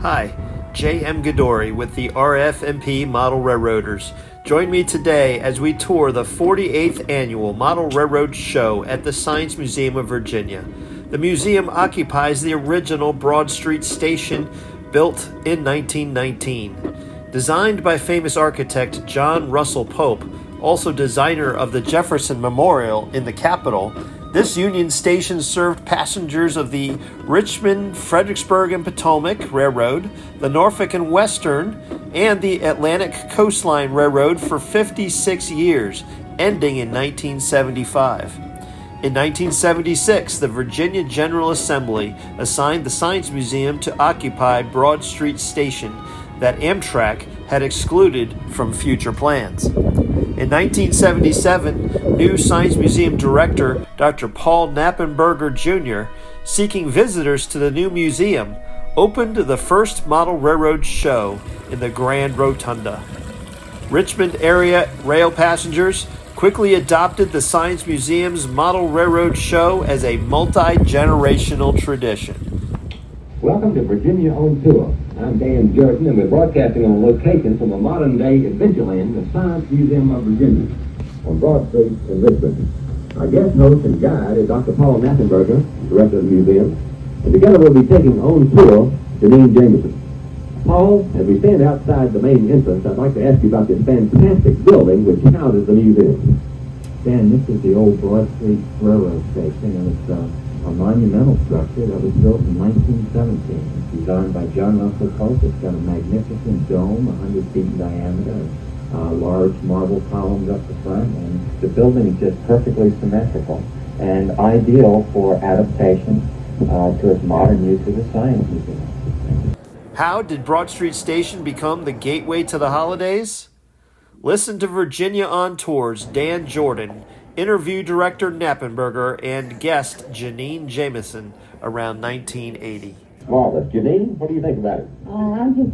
Hi, J.M. Gadori with the RFMP Model Railroaders. Join me today as we tour the 48th Annual Model Railroad Show at the Science Museum of Virginia. The museum occupies the original Broad Street Station built in 1919. Designed by famous architect John Russell Pope, also designer of the Jefferson Memorial in the Capitol, this Union Station served passengers of the Richmond, Fredericksburg and Potomac Railroad, the Norfolk and Western, and the Atlantic Coastline Railroad for 56 years, ending in 1975. In 1976, the Virginia General Assembly assigned the Science Museum to occupy Broad Street Station that Amtrak had excluded from future plans. In 1977, new Science Museum director Dr. Paul Knappenberger Jr., seeking visitors to the new museum, opened the first model railroad show in the Grand Rotunda. Richmond area rail passengers quickly adopted the Science Museum's model railroad show as a multi-generational tradition. Welcome to Virginia on Tour. I'm Dan Jordan, and we're broadcasting on location from a modern-day Adventureland, the Science Museum of Virginia, on Broad Street in Richmond. Our guest host and guide is Dr. Paul Knappenberger, director of the museum, and together we'll be taking on tour Janine Jameson. Paul, as we stand outside the main entrance, I'd like to ask you about this fantastic building which houses the museum. Dan, this is the old Broad Street Railroad Station, and it's a monumental structure that was built in 1917. It's designed by John Russell Pope. It's got a magnificent dome, 100 feet in diameter, large marble columns up the front, and the building is just perfectly symmetrical and ideal for adaptation to its modern use as a science museum. How did Broad Street Station become the gateway to the holidays? Listen to Virginia on Tour's Dan Jordan, interview director Knappenberger, and guest Janine Jameson around 1980. Marvelous. Janine, what do you think about it? I'm just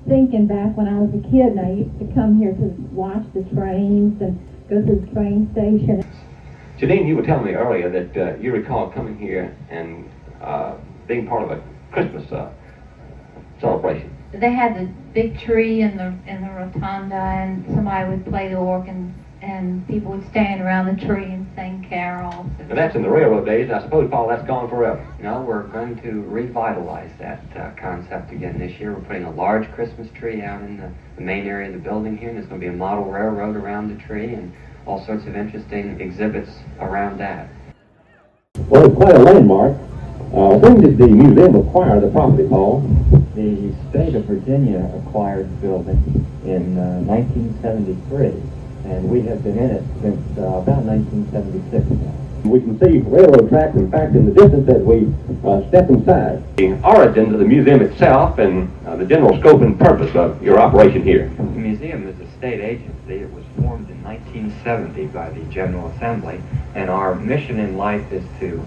thinking back when I was a kid and I used to come here to watch the trains and go to the train station. Janine, you were telling me earlier that you recall coming here and being part of a Christmas celebration. They had the big tree in the rotunda, and somebody would play the organ, and people would stand around the tree and sing carols. And that's in the railroad days. I suppose, Paul, that's gone forever. No, we're going to revitalize that concept again this year. We're putting a large Christmas tree out in the main area of the building here, and there's going to be a model railroad around the tree and all sorts of interesting exhibits around that. Well, it's quite a landmark. When did the museum acquire the property, Paul? The state of Virginia acquired the building in 1973, and we have been in it since about 1976 now. We can see railroad tracks, in fact, in the distance as we step inside. The origins of the museum itself and the general scope and purpose of your operation here. The museum is a state agency. It was formed in 1970 by the General Assembly, and our mission in life is to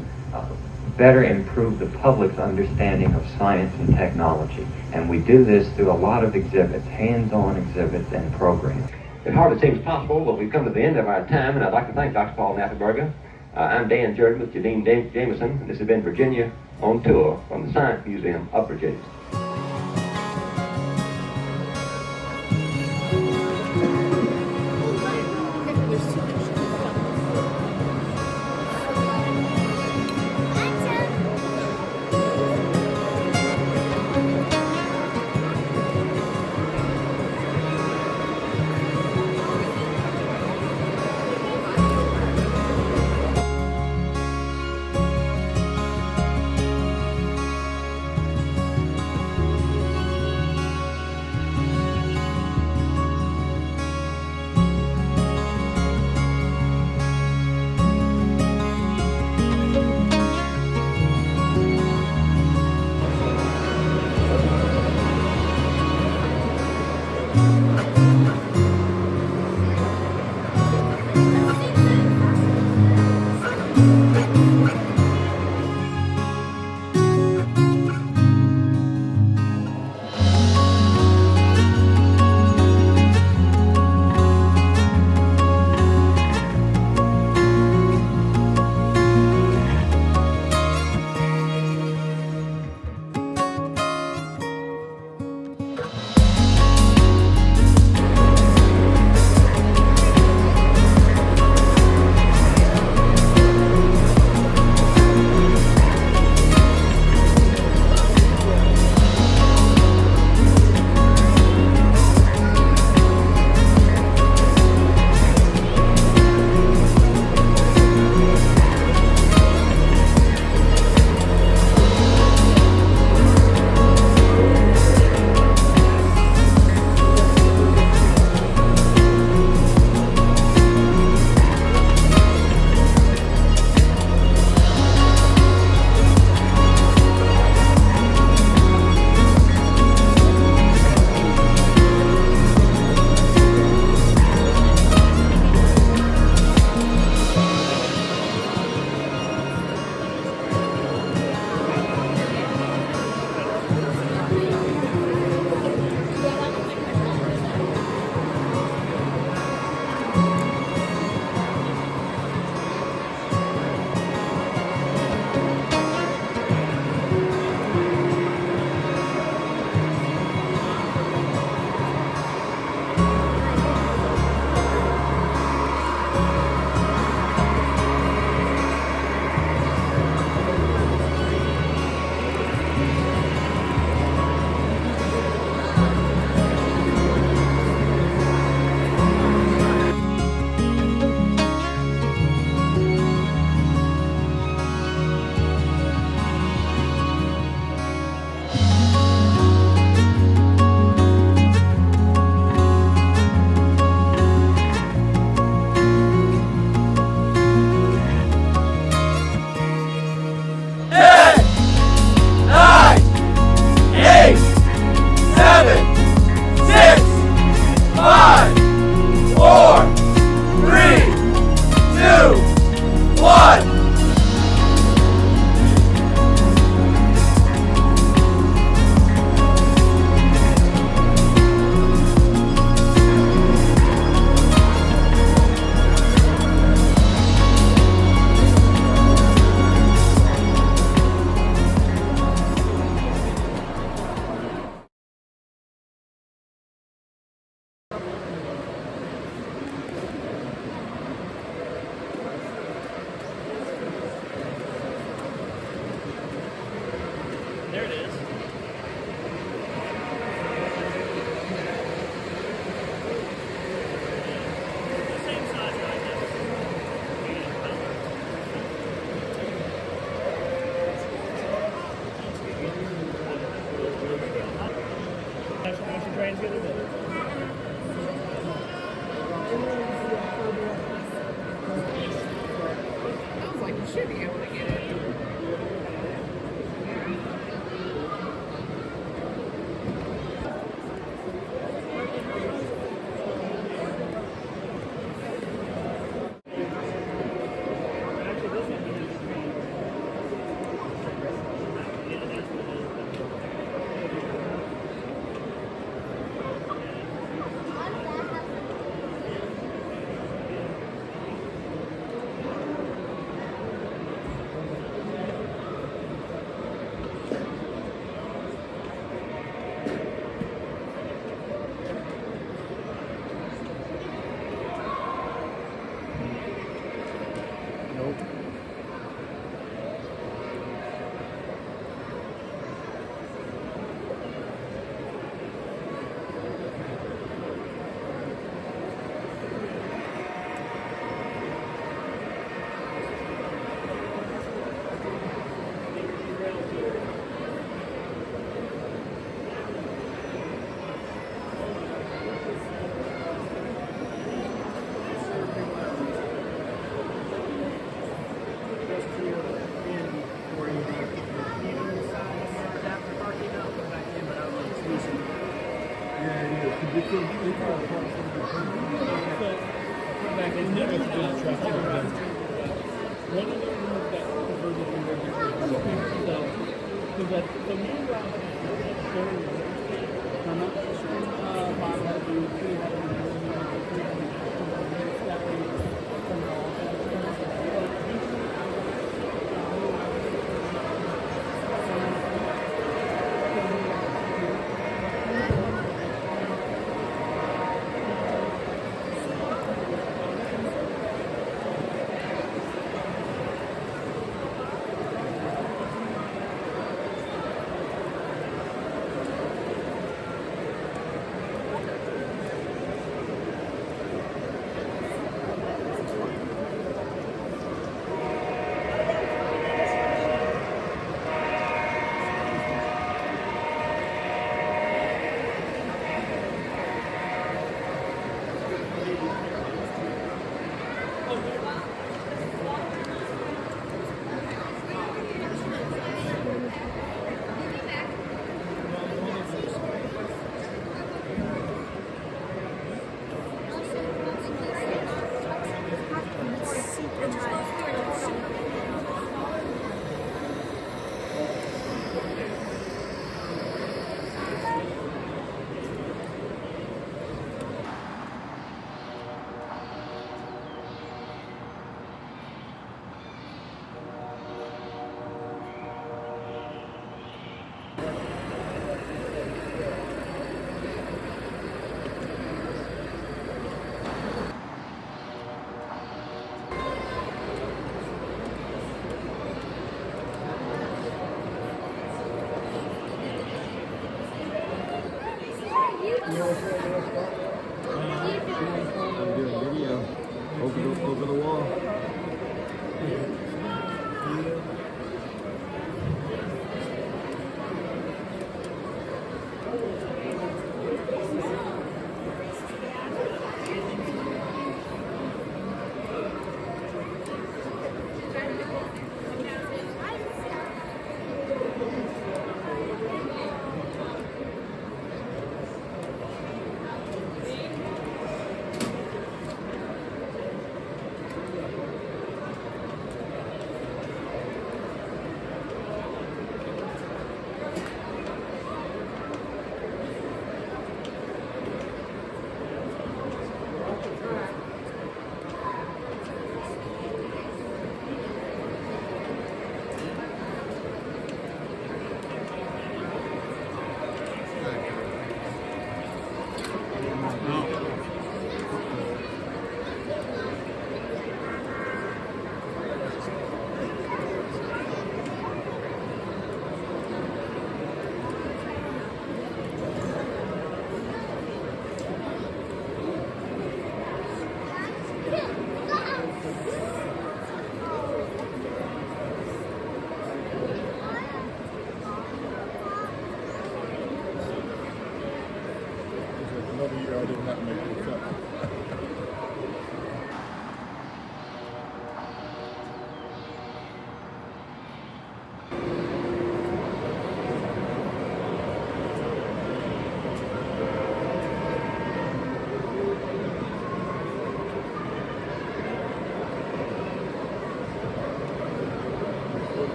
better improve the public's understanding of science and technology. And we do this through a lot of exhibits, hands-on exhibits and programs. It hardly seems possible, but we've come to the end of our time, and I'd like to thank Dr. Paul Knappenberger. I'm Dan Jordan with Janine Jameson, and this has been Virginia on Tour from the Science Museum of Virginia. should be able to get it.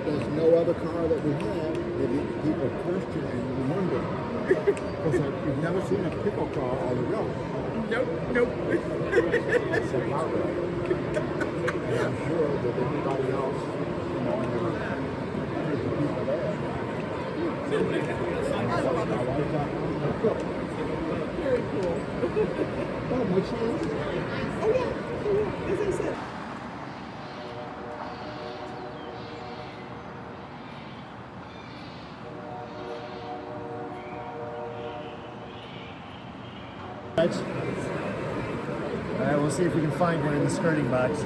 There's no other car that we have that people question and remember. Because you've never seen a pickle car on the road. Nope. It's a hot road. And I'm sure that anybody else, there's the people there. Very cool. Oh, which one? Oh, yeah. As I said. All right, we'll see if we can find one in the skirting box.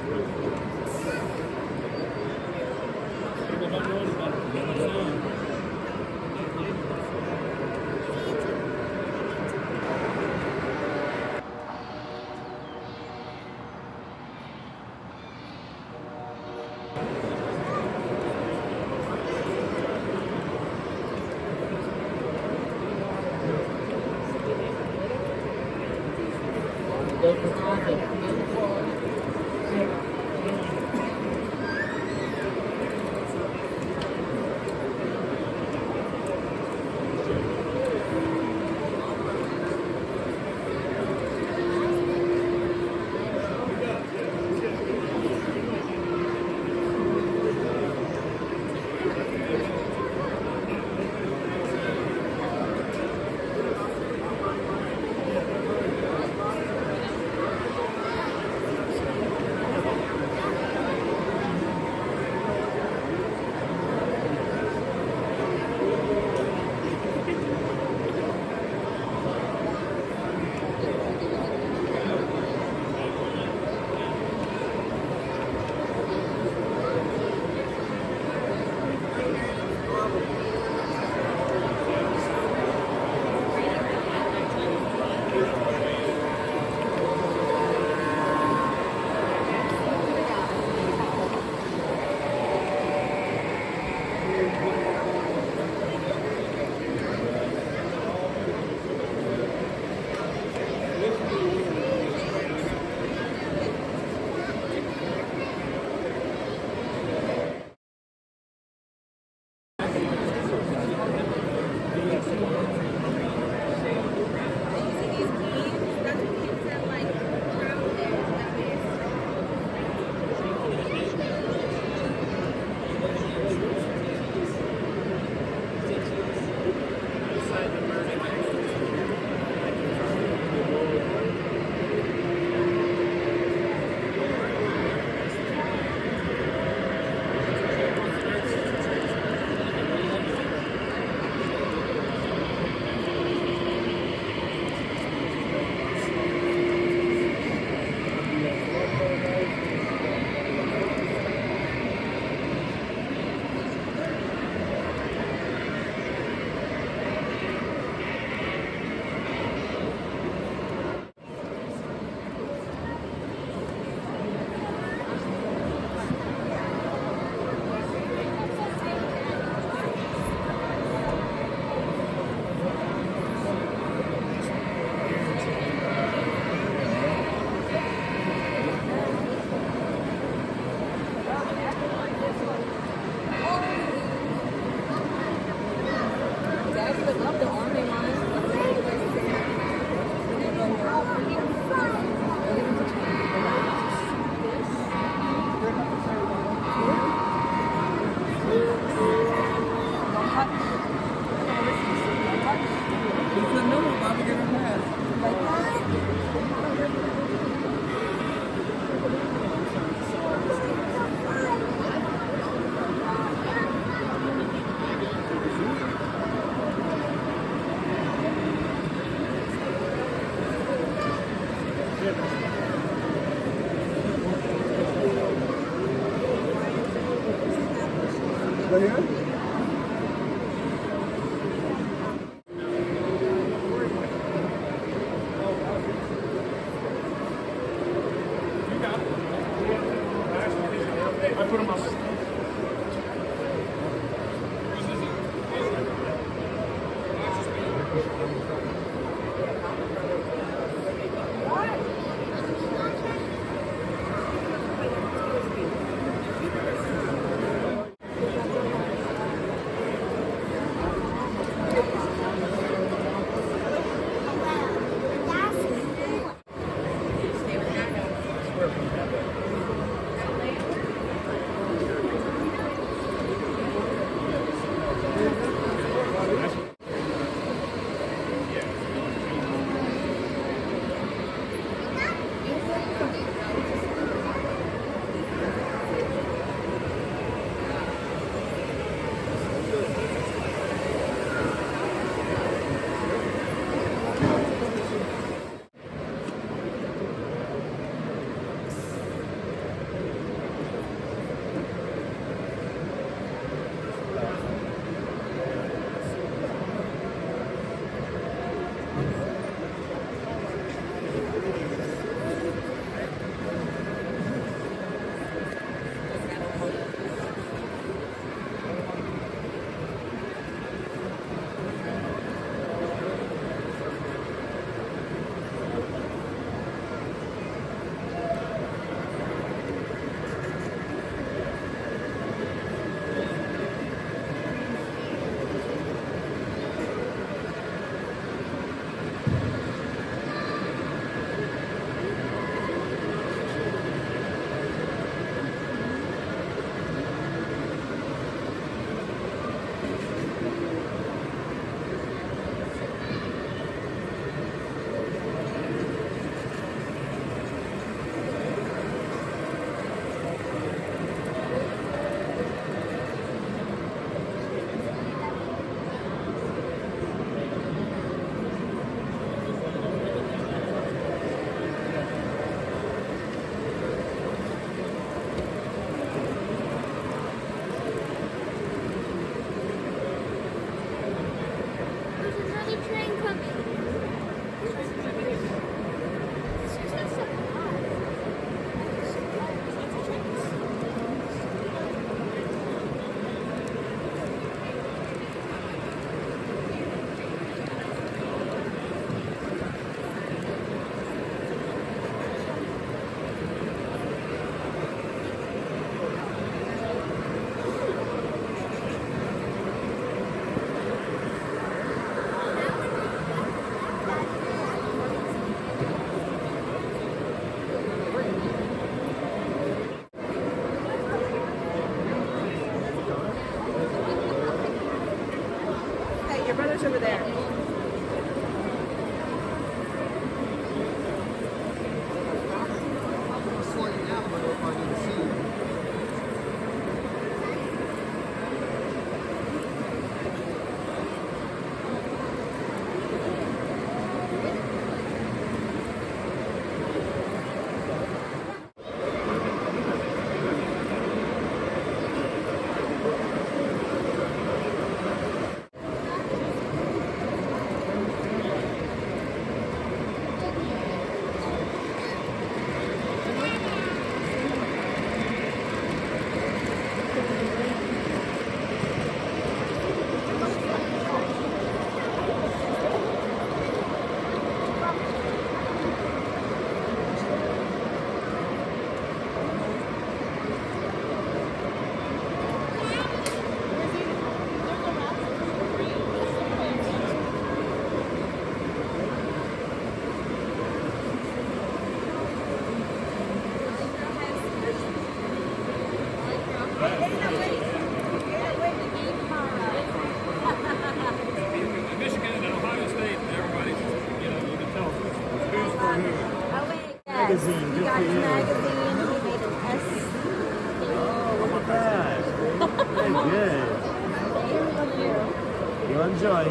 Right here? I put them up. over there. Magazine, good for you. Magazine, we made an S. Oh, look at that. Very good. You enjoy.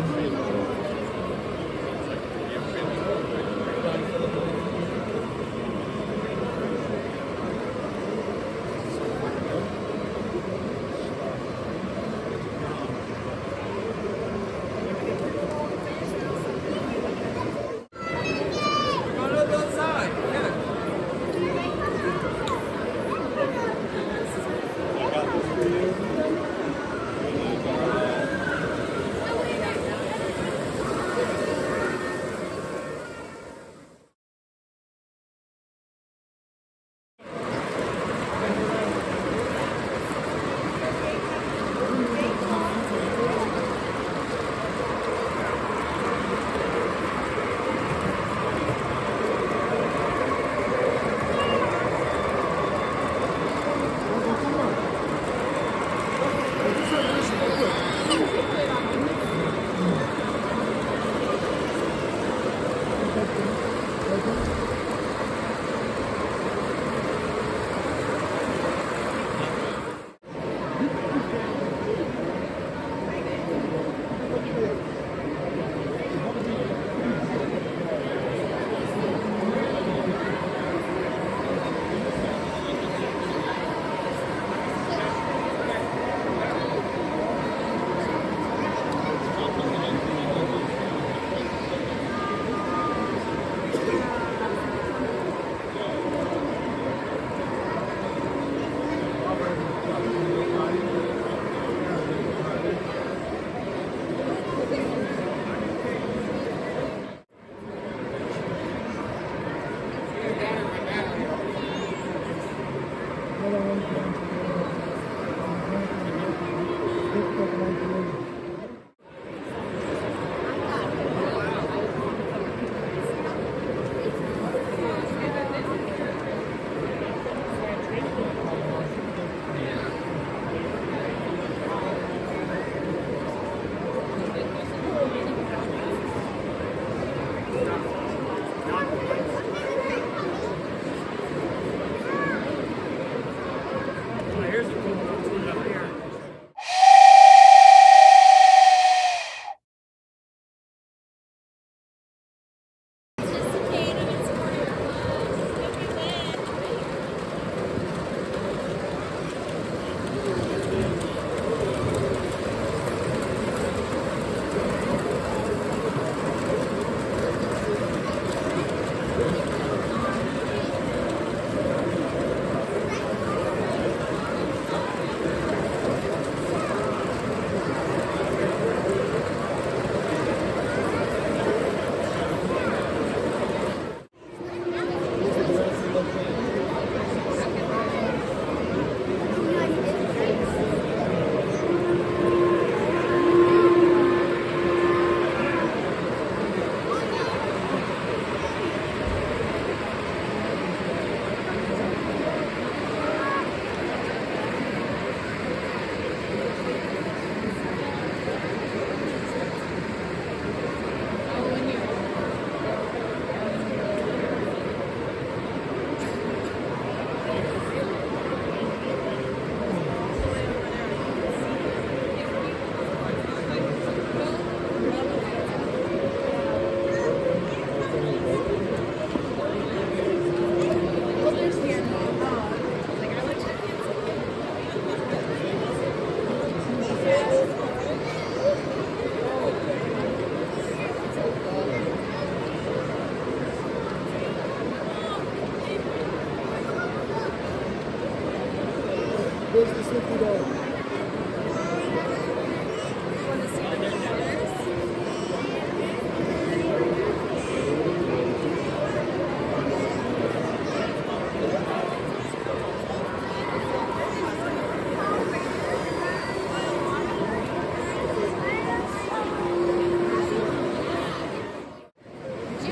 She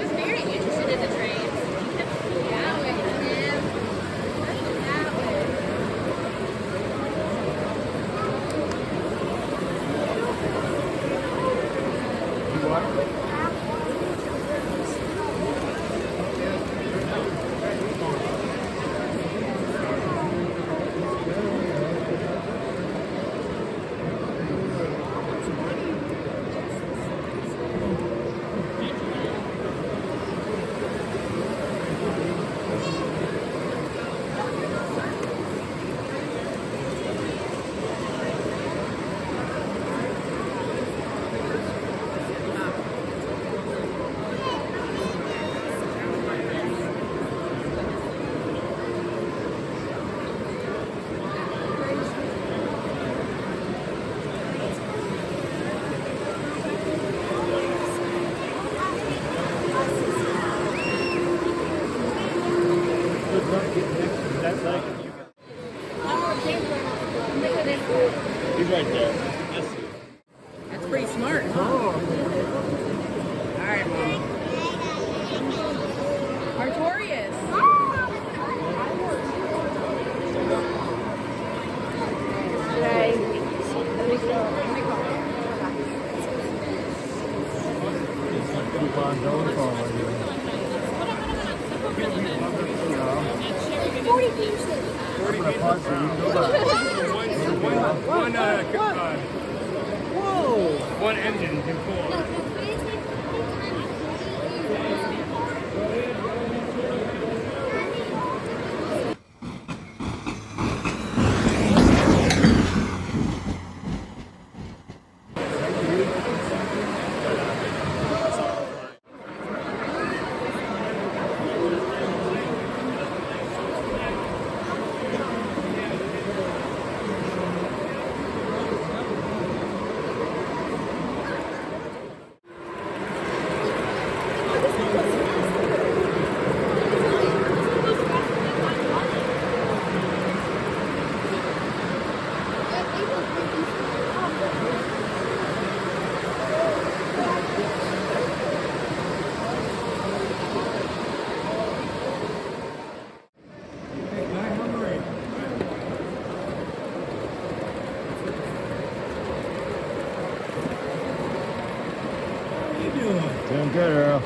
was very interested in the train. That way, Tim. That way. He's right there. That's pretty smart, huh? All right, Mom. Artorias. Okay. Let me go. Keep on going forward. 40 pieces. I'm gonna pause so you can go back. One engine can pull. Doing good, Earl.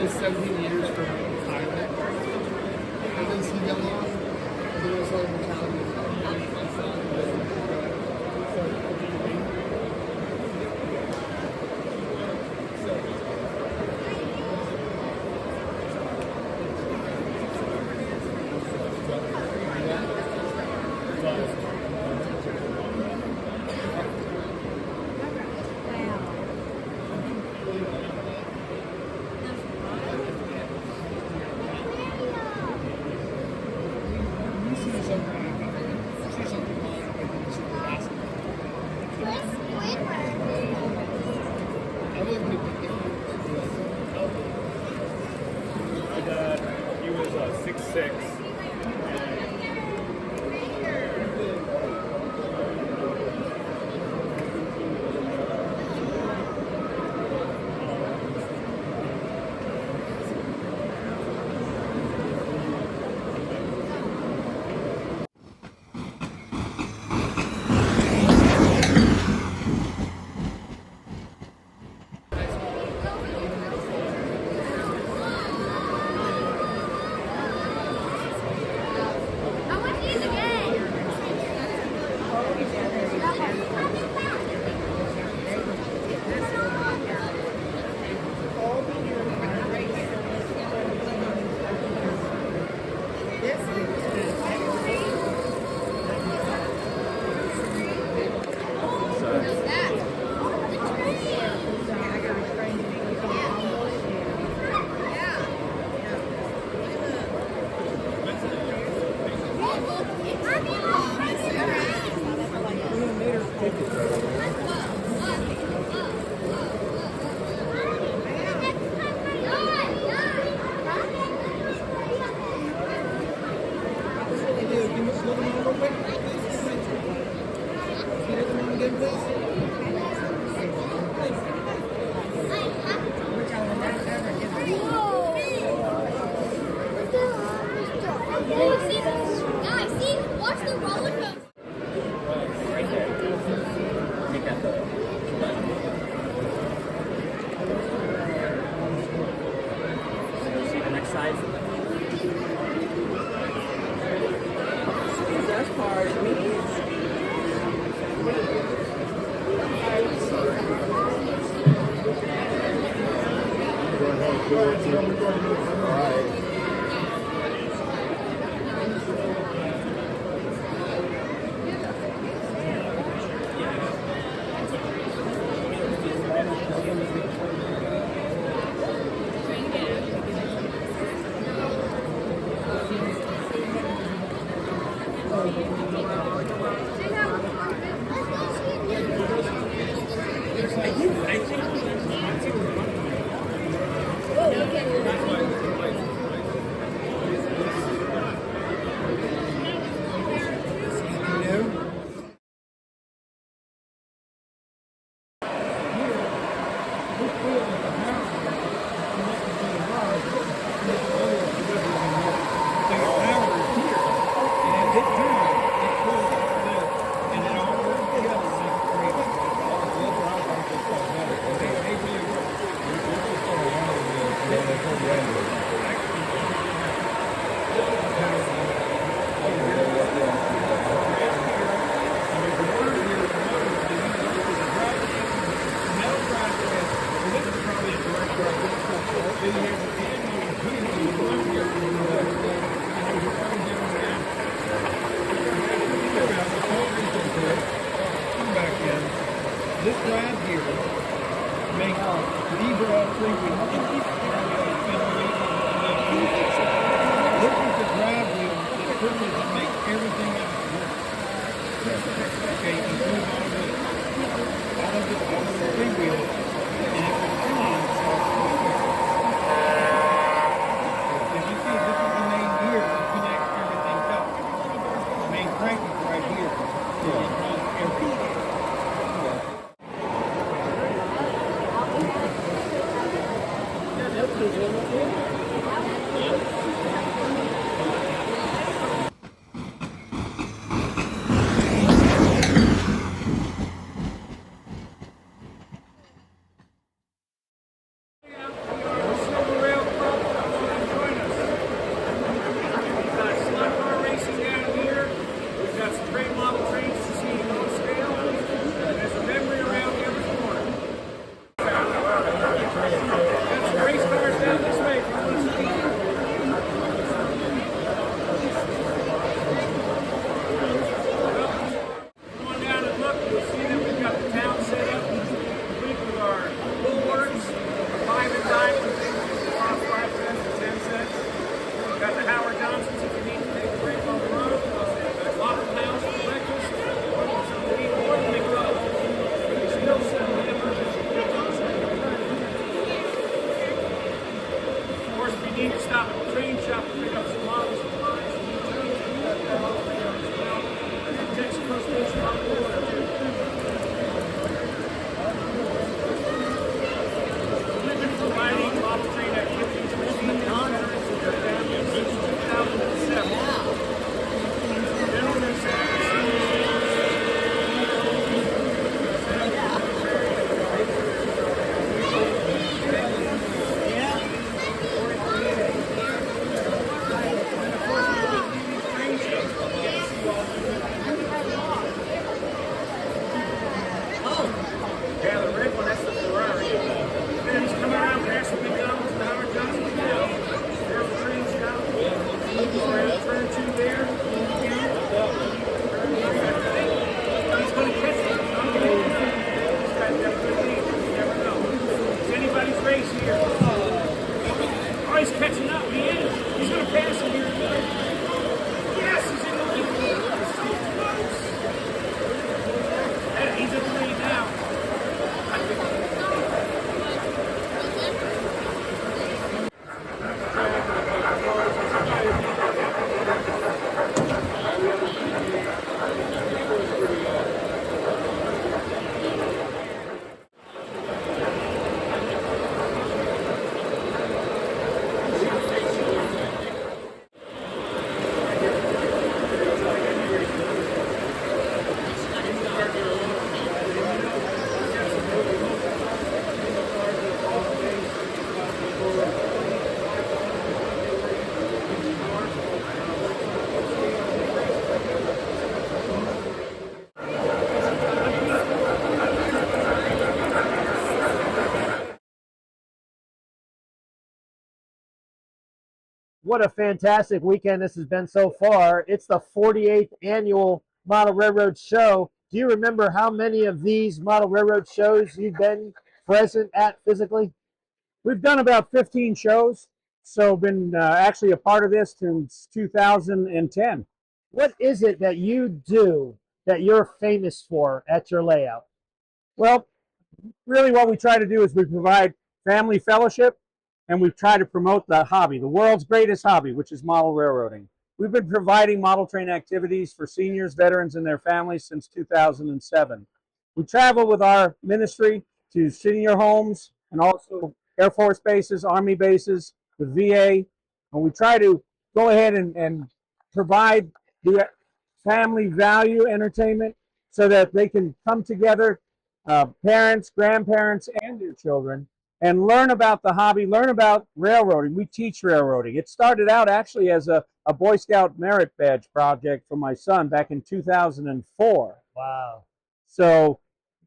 just 17 years from Thailand. And then he got off, and there was like mentality. My dad, he was 6'6". I want these again. Guys, see, watch the roller coaster. This drive here makes the broad freeway. This is the drive wheel that privilege makes everything else work. Okay, include all of the freewheel, and it will climb. As you see, this is the main gear that connects everything up. The main crank is right here. So it runs everything. need to stop at the train shop to pick up some model supplies. Mexico Station on the water. We've been providing model train activities for seniors, veterans, and their families since 2007. Gentlemen, yeah, the red one, that's the Ferrari. And he's coming around past the McDonald's and Howard Johnson. There's the train stop. We're at turn 2 there. He's going to catch it. This guy's got a good lead. You never know. It's anybody's race here. Oh, he's catching up. He is. He's going to pass him here. Yes, he's in the lead. So close. Yeah, he's in the lead now. What a fantastic weekend this has been so far. It's the 48th annual Model Railroad Show. Do you remember how many of these Model Railroad shows you've been present at physically? We've done about 15 shows, so been actually a part of this since 2010. What is it that you do that you're famous for at your layout? Well, really what we try to do is we provide family fellowship, and we try to promote the hobby, the world's greatest hobby, which is model railroading. We've been providing model train activities for seniors, veterans, and their families since 2007. We travel with our ministry to senior homes and also Air Force bases, Army bases, the VA, and we try to go ahead and provide the family value entertainment so that they can come together, parents, grandparents, and their children, and learn about the hobby, learn about railroading. We teach railroading. It started out actually as a Boy Scout merit badge project for my son back in 2004. Wow. So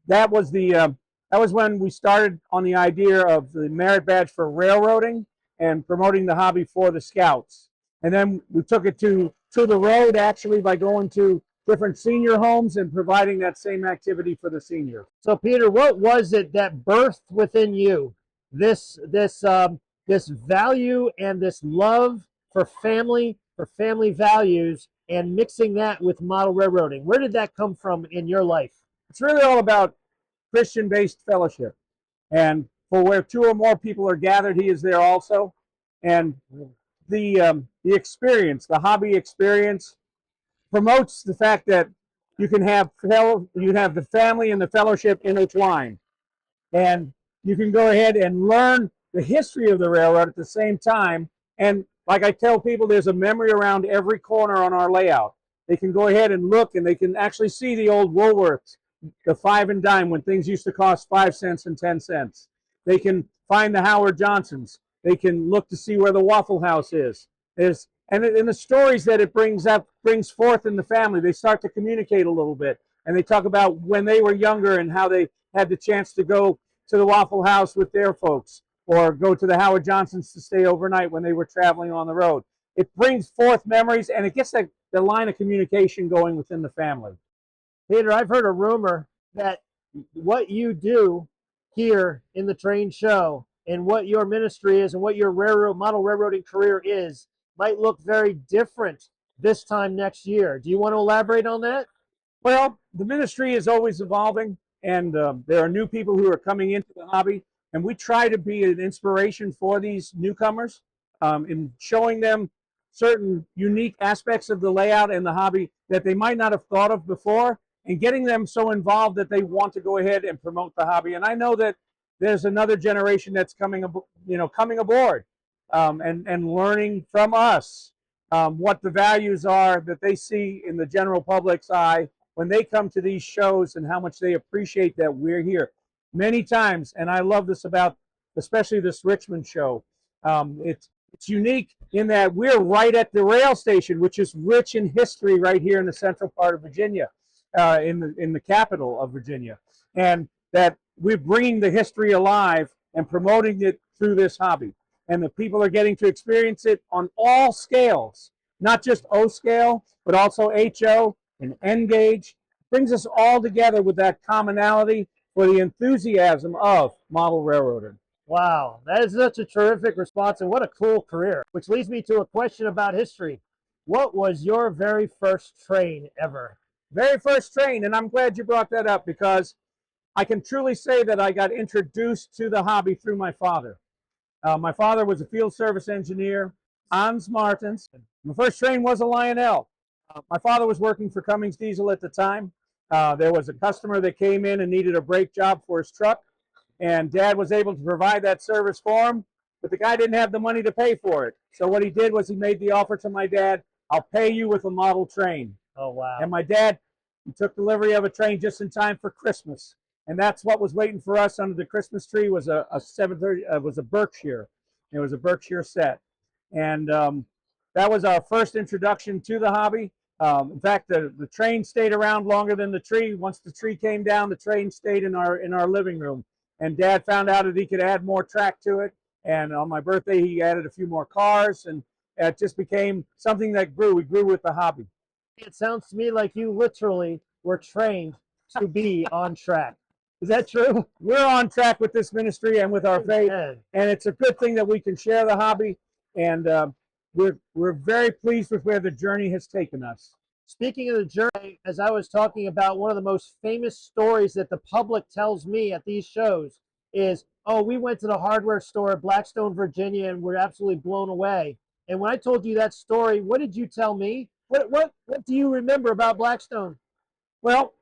that was when we started on the idea of the merit badge for railroading and promoting the hobby for the Scouts. And then we took it to the road actually by going to different senior homes and providing that same activity for the senior. So Peter, what was it that birthed within you this value and this love for family values, and mixing that with model railroading? Where did that come from in your life? It's really all about Christian-based fellowship. And for where two or more people are gathered, he is there also. And the experience, the hobby experience, promotes the fact that you can have the family and the fellowship intertwined. And you can go ahead and learn the history of the railroad at the same time. And like I tell people, there's a memory around every corner on our layout. They can go ahead and look, and they can actually see the old Woolworths, the 5 and dime, when things used to cost 5 cents and 10 cents. They can find the Howard Johnsons. They can look to see where the Waffle House is. And in the stories that it brings forth in the family, they start to communicate a little bit. And they talk about when they were younger and how they had the chance to go to the Waffle House with their folks, or go to the Howard Johnsons to stay overnight when they were traveling on the road. It brings forth memories, and it gets the line of communication going within the family. Peter, I've heard a rumor that what you do here in the train show and what your ministry is and what your model railroading career is might look very different this time next year. Do you want to elaborate on that? Well, the ministry is always evolving, and there are new people who are coming into the hobby, and we try to be an inspiration for these newcomers. in showing them certain unique aspects of the layout and the hobby that they might not have thought of before, and getting them so involved that they want to go ahead and promote the hobby. And I know that there's another generation that's coming aboard and learning from us what the values are that they see in the general public's eye when they come to these shows, and how much they appreciate that we're here. Many times, and I love this about especially this Richmond show, it's unique in that we're right at the rail station, which is rich in history right here in the central part of Virginia, in the capital of Virginia, and that we're bringing the history alive and promoting it through this hobby. And the people are getting to experience it on all scales, not just O scale, but also HO and N gauge. Brings us all together with that commonality for the enthusiasm of model railroading. Wow, that is such a terrific response, and what a cool career. Which leads me to a question about history. What was your very first train ever? Very first train, and I'm glad you brought that up, because I can truly say that I got introduced to the hobby through my father. My father was a field service engineer on Martens. My first train was a Lionel. My father was working for Cummins Diesel at the time. There was a customer that came in and needed a brake job for his truck, and Dad was able to provide that service for him, but the guy didn't have the money to pay for it. So what he did was he made the offer to my dad, "I'll pay you with a model train." Oh, wow. And my dad, he took delivery of a train just in time for Christmas. And that's what was waiting for us under the Christmas tree, was a 730, was a Berkshire. It was a Berkshire set. And that was our first introduction to the hobby. In fact, the train stayed around longer than the tree. Once the tree came down, the train stayed in our living room. And Dad found out that he could add more track to it. And on my birthday, he added a few more cars, and it just became something that grew. We grew with the hobby. It sounds to me like you literally were trained to be on track. Is that true? We're on track with this ministry and with our faith, and it's a good thing that we can share the hobby, and we're very pleased with where the journey has taken us. Speaking of the journey, as I was talking about, one of the most famous stories that the public tells me at these shows is, oh, we went to the hardware store at Blackstone, Virginia, and we're absolutely blown away. And when I told you that story, what did you tell me? What do you remember about Blackstone? Well,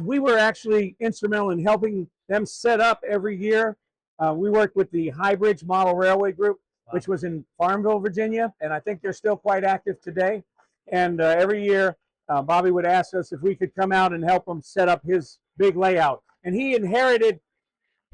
we were actually instrumental in helping them set up every year. We worked with the High Bridge Model Railway Group, which was in Farmville, Virginia, and I think they're still quite active today. And every year, Bobby would ask us if we could come out and help him set up his big layout. And he inherited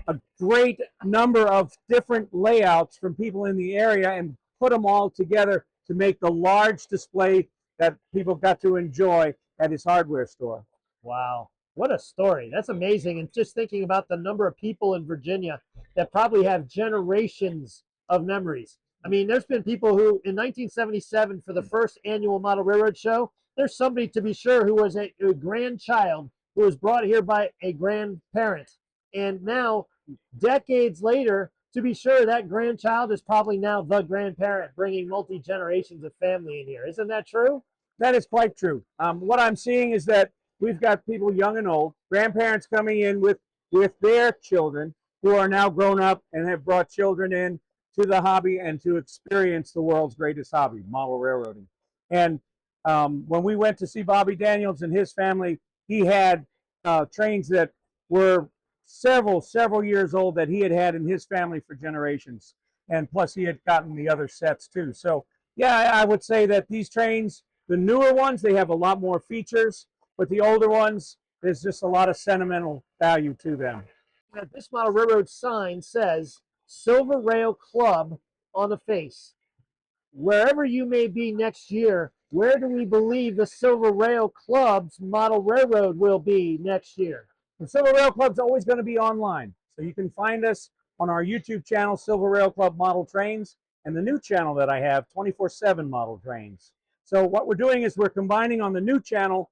a great number of different layouts from people in the area and put them all together to make the large display that people got to enjoy at his hardware store. Wow, what a story. That's amazing. And just thinking about the number of people in Virginia that probably have generations of memories. I mean, there's been people who, in 1977, for the first annual Model Railroad Show, there's somebody, to be sure, who was a grandchild who was brought here by a grandparent. And now, decades later, to be sure, that grandchild is probably now the grandparent, bringing multi-generations of family in here. Isn't that true? That is quite true. What I'm seeing is that we've got people young and old, grandparents coming in with their children who are now grown up and have brought children in to the hobby and to experience the world's greatest hobby, model railroading. And when we went to see Bobby Daniels and his family, he had trains that were several years old that he had in his family for generations. And plus he had gotten the other sets too. So yeah, I would say that these trains, the newer ones, they have a lot more features, but the older ones, there's just a lot of sentimental value to them. Now, this model railroad sign says Silver Rail Club on the face. Wherever you may be next year, where do we believe the Silver Rail Club's model railroad will be next year? The Silver Rail Club's always going to be online. So you can find us on our YouTube channel, Silver Rail Club Model Trains, and the new channel that I have, 24/7 Model Trains. So what we're doing is we're combining on the new channel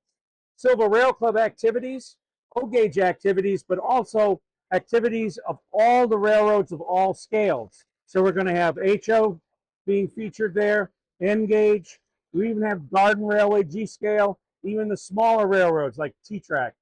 Silver Rail Club activities, O-gauge activities, but also activities of all the railroads of all scales. So we're going to have HO being featured there, N-gauge. We even have Garden Railway, G-scale, even the smaller railroads like NTRAK.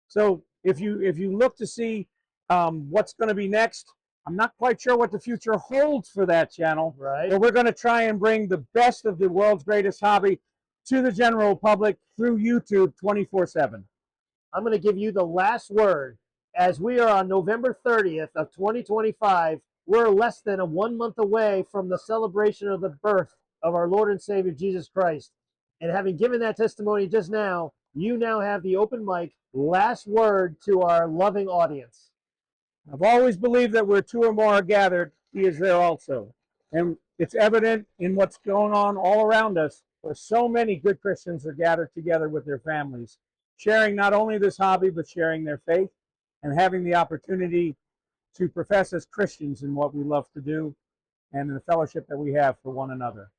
So if you look to see what's going to be next, I'm not quite sure what the future holds for that channel, Right. but we're going to try and bring the best of the world's greatest hobby to the general public through YouTube 24/7. I'm going to give you the last word. As we are on November 30th of 2025, we're less than 1 month away from the celebration of the birth of our Lord and Savior Jesus Christ. And having given that testimony just now, you now have the open mic last word to our loving audience. I've always believed that where two or more are gathered, he is there also. And it's evident in what's going on all around us, where so many good Christians are gathered together with their families, sharing not only this hobby, but sharing their faith and having the opportunity to profess as Christians in what we love to do and in the fellowship that we have for one another.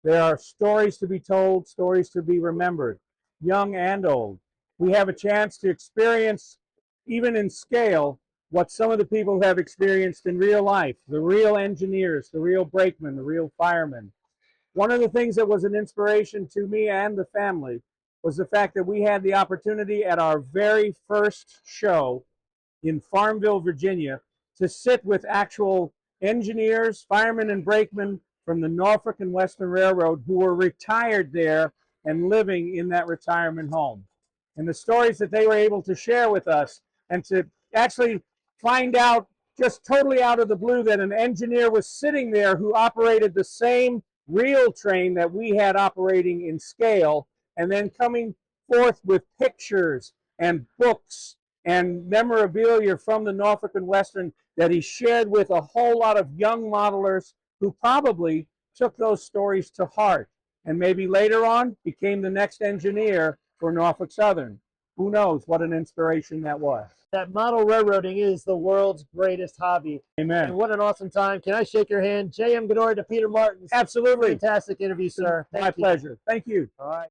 There are stories to be told, stories to be remembered, young and old. We have a chance to experience, even in scale, what some of the people have experienced in real life, the real engineers, the real brakemen, the real firemen. One of the things that was an inspiration to me and the family was the fact that we had the opportunity at our very first show in Farmville, Virginia, to sit with actual engineers, firemen, and brakemen from the Norfolk and Western Railroad who were retired there and living in that retirement home. And the stories that they were able to share with us, and to actually find out just totally out of the blue that an engineer was sitting there who operated the same real train that we had operating in scale, and then coming forth with pictures and books and memorabilia from the Norfolk and Western that he shared with a whole lot of young modelers who probably took those stories to heart and maybe later on became the next engineer for Norfolk Southern. Who knows what an inspiration that was. That model railroading is the world's greatest hobby. Amen. And what an awesome time. Can I shake your hand? J.M. Godoy to Peter Martens. Absolutely. Fantastic interview, sir. My pleasure. Thank you. All right.